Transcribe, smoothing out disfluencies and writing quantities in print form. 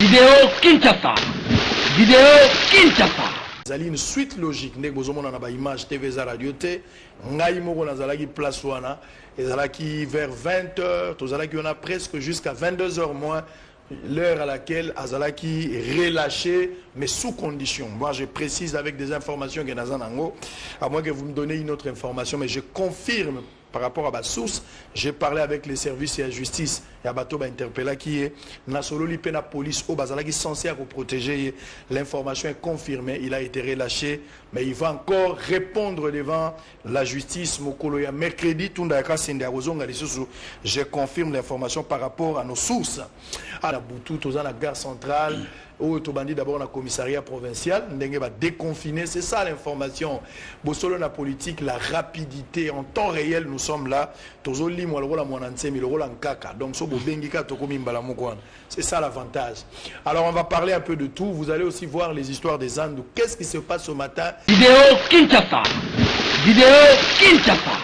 Vidéo Kinshasa. Vidéo Kinshasa. Zali une suite logique. Nek bozomona na ba image TV za radio te. Ngai moko nazalaki place wana. Ezalaki vers 20h. Tozalaki on a presque jusqu'à 22h moins. L'heure à laquelle Azalaki est relâché, mais sous condition. Moi, je précise avec des informations que Nazanango, à moins que vous me donnez une autre information, mais je confirme par rapport à ma source. J'ai parlé avec les services et la justice. Et Abato interpellé qui est Nasolo Lipena police au Bazalaki censé protéger. L'information est confirmée. Il a été relâché, mais il va encore répondre devant la justice. Mokoloya mercredi, je confirme l'information par rapport à nos sources. À la Boutou, à la gare centrale, au Tobandi d'abord dans le commissariat provincial, Ndenge va déconfiner, c'est ça l'information. Bosolo la politique, la rapidité en temps réel, nous sommes là. Donc c'est ça l'avantage. Alors on va parler un peu de tout. Vous allez aussi voir les histoires des Andes. Qu'est-ce qui se passe ce matin? Vidéo Kinshasa. Vidéo Kinshasa.